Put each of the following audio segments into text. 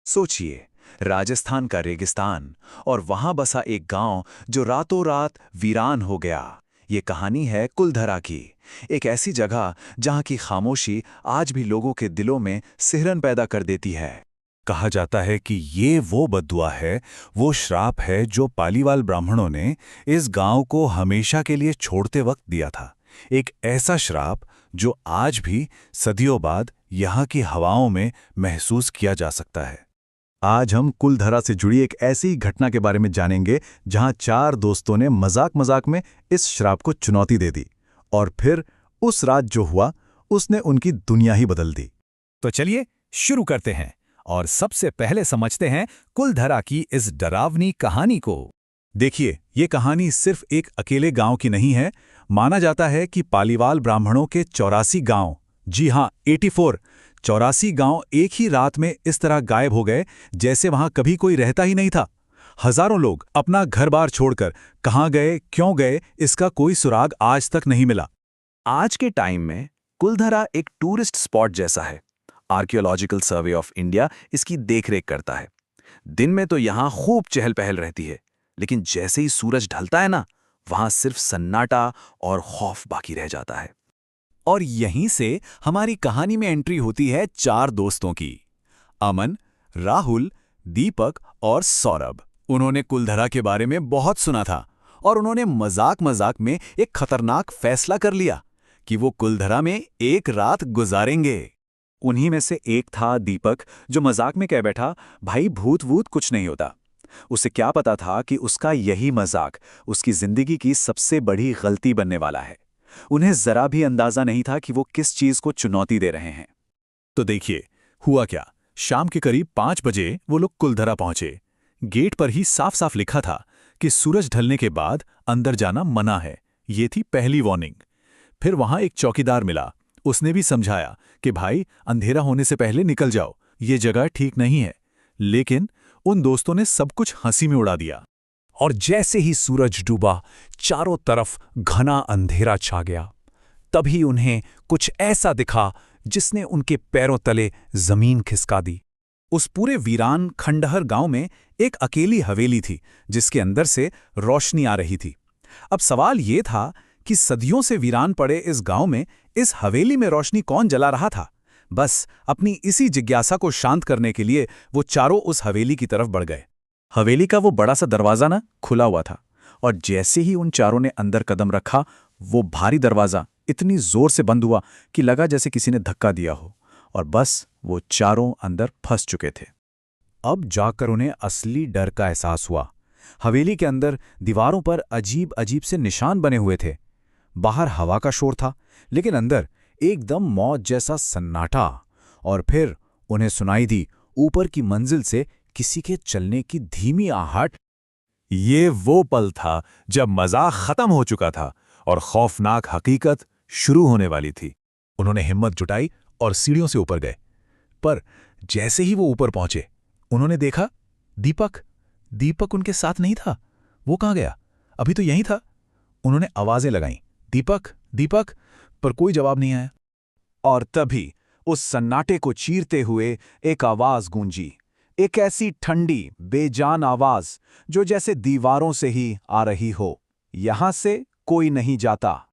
सोचिए, राजस्थान का रेगिस्तान और वहां बसा एक गांव जो रातों रात वीरान हो गया। ये कहानी है कुलधरा की, एक ऐसी जगह जहां की खामोशी आज भी लोगों के दिलों में सिहरन पैदा कर देती है। कहा जाता है कि ये वो बद्दुआ है, वो श्राप है जो पालीवाल ब्राह्मणों ने इस गांव को हमेशा के लिए छोड़ते वक्त दिया था। एक ऐसा श्राप जो आज भी सदियों बाद यहाँ की हवाओं में महसूस किया जा सकता है। आज हम कुलधरा से जुड़ी एक ऐसी घटना के बारे में जानेंगे जहां 4 दोस्तों ने मजाक मजाक में इस श्राप को चुनौती दे दी और फिर उस रात जो हुआ उसने उनकी दुनिया ही बदल दी। तो चलिए शुरू करते हैं और सबसे पहले समझते हैं कुलधरा की इस डरावनी कहानी को। देखिए, ये कहानी सिर्फ एक अकेले गांव की नहीं है। माना जाता है कि पालीवाल ब्राह्मणों के 84 गांव, जी हां 84 गांव एक ही रात में इस तरह गायब हो गए जैसे वहां कभी कोई रहता ही नहीं था। हजारों लोग अपना घर-बार छोड़कर कहां गए, क्यों गए, इसका कोई सुराग आज तक नहीं मिला। आज के टाइम में कुलधरा एक टूरिस्ट स्पॉट जैसा है। आर्कियोलॉजिकल सर्वे ऑफ इंडिया इसकी देखरेख करता है। दिन में तो यहाँ खूब चहल पहल रहती है, लेकिन जैसे ही सूरज ढलता है ना, वहां सिर्फ सन्नाटा और खौफ बाकी रह जाता है। और यहीं से हमारी कहानी में एंट्री होती है 4 दोस्तों की, अमन, राहुल, दीपक और सौरभ। उन्होंने कुलधरा के बारे में बहुत सुना था और उन्होंने मजाक मजाक में एक खतरनाक फैसला कर लिया कि वो कुलधरा में एक रात गुजारेंगे। उन्हीं में से एक था दीपक, जो मजाक में कह बैठा, भाई भूत वूत कुछ नहीं होता। उसे क्या पता था कि उसका यही मजाक उसकी जिंदगी की सबसे बड़ी गलती बनने वाला है। उन्हें जरा भी अंदाजा नहीं था कि वो किस चीज को चुनौती दे रहे हैं। तो देखिए हुआ क्या। शाम के करीब 5 बजे वो लोग कुलधरा पहुंचे। गेट पर ही साफ साफ लिखा था कि सूरज ढलने के बाद अंदर जाना मना है। ये थी पहली वार्निंग। फिर वहां एक चौकीदार मिला। उसने भी समझाया कि भाई अंधेरा होने से पहले निकल जाओ, ये जगह ठीक नहीं है। लेकिन उन दोस्तों ने सब कुछ हंसी में उड़ा दिया। और जैसे ही सूरज डूबा, चारों तरफ घना अंधेरा छा गया। तभी उन्हें कुछ ऐसा दिखा जिसने उनके पैरों तले जमीन खिसका दी। उस पूरे वीरान खंडहर गांव में एक अकेली हवेली थी जिसके अंदर से रोशनी आ रही थी। अब सवाल ये था कि सदियों से वीरान पड़े इस गांव में इस हवेली में रोशनी कौन जला रहा था। बस अपनी इसी जिज्ञासा को शांत करने के लिए वो चारों उस हवेली की तरफ बढ़ गए। हवेली का वो बड़ा सा दरवाजा ना खुला हुआ था, और जैसे ही उन चारों ने अंदर कदम रखा, वो भारी दरवाजा इतनी जोर से बंद हुआ कि लगा जैसे किसी ने धक्का दिया हो, और बस वो चारों अंदर फंस चुके थे। अब जाकर उन्हें असली डर का एहसास हुआ। हवेली के अंदर दीवारों पर अजीब अजीब से निशान बने हुए थे। बाहर हवा का शोर था, लेकिन अंदर एकदम मौत जैसा सन्नाटा। और फिर उन्हें सुनाई दी ऊपर की मंजिल से किसी के चलने की धीमी आहट। ये वो पल था जब मजाक खत्म हो चुका था और खौफनाक हकीकत शुरू होने वाली थी। उन्होंने हिम्मत जुटाई और सीढ़ियों से ऊपर गए। पर जैसे ही वो ऊपर पहुंचे, उन्होंने देखा दीपक उनके साथ नहीं था। वो कहाँ गया? अभी तो यहीं था। उन्होंने आवाजें लगाईं, दीपक, पर कोई जवाब नहीं आया। और तभी उस सन्नाटे को चीरते हुए एक आवाज गूंजी, एक ऐसी ठंडी बेजान आवाज जो जैसे दीवारों से ही आ रही हो, यहां से कोई नहीं जाता।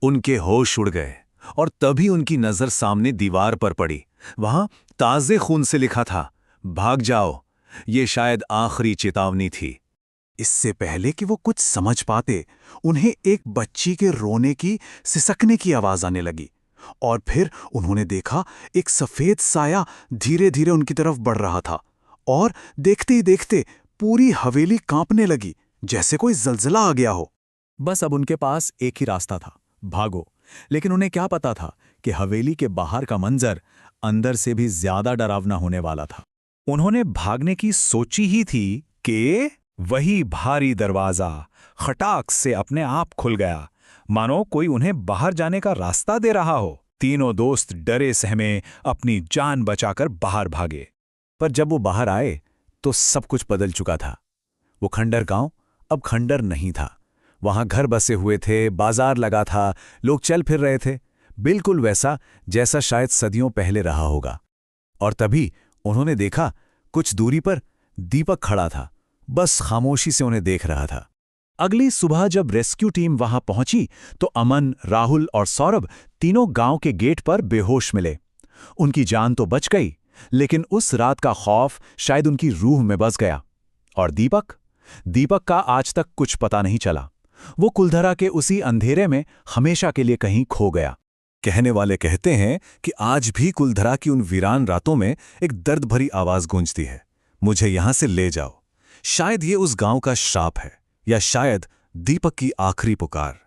उनके होश उड़ गए और तभी उनकी नजर सामने दीवार पर पड़ी। वहां ताजे खून से लिखा था, भाग जाओ। ये शायद आखिरी चेतावनी थी। इससे पहले कि वो कुछ समझ पाते, उन्हें एक बच्ची के रोने की, सिसकने की आवाज आने लगी। और फिर उन्होंने देखा एक सफेद साया धीरे धीरे उनकी तरफ बढ़ रहा था, और देखते ही देखते पूरी हवेली कांपने लगी, जैसे कोई जलजला आ गया हो। बस अब उनके पास एक ही रास्ता था, भागो। लेकिन उन्हें क्या पता था कि हवेली के बाहर का मंजर अंदर से भी ज्यादा डरावना होने वाला था। उन्होंने भागने की सोची ही थी कि वही भारी दरवाजा खटाक से अपने आप खुल गया, मानो कोई उन्हें बाहर जाने का रास्ता दे रहा हो। तीनों दोस्त डरे सहमे अपनी जान बचाकर बाहर भागे। पर जब वो बाहर आए तो सब कुछ बदल चुका था। वो खंडर गांव अब खंडर नहीं था। वहां घर बसे हुए थे, बाजार लगा था, लोग चल फिर रहे थे, बिल्कुल वैसा जैसा शायद सदियों पहले रहा होगा। और तभी उन्होंने देखा कुछ दूरी पर दीपक खड़ा था, बस खामोशी से उन्हें देख रहा था। अगली सुबह जब रेस्क्यू टीम वहां पहुंची तो अमन, राहुल और सौरभ तीनों गांव के गेट पर बेहोश मिले। उनकी जान तो बच गई, लेकिन उस रात का खौफ शायद उनकी रूह में बस गया। और दीपक का आज तक कुछ पता नहीं चला। वो कुलधरा के उसी अंधेरे में हमेशा के लिए कहीं खो गया। कहने वाले कहते हैं कि आज भी कुलधरा की उन वीरान रातों में एक दर्द भरी आवाज गूंजती है, मुझे यहां से ले जाओ। शायद ये उस गांव का श्राप है, या शायद दीपक की आखिरी पुकार।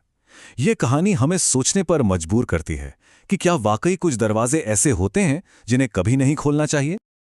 ये कहानी हमें सोचने पर मजबूर करती है कि क्या वाकई कुछ दरवाजे ऐसे होते हैं जिन्हें कभी नहीं खोलना चाहिए।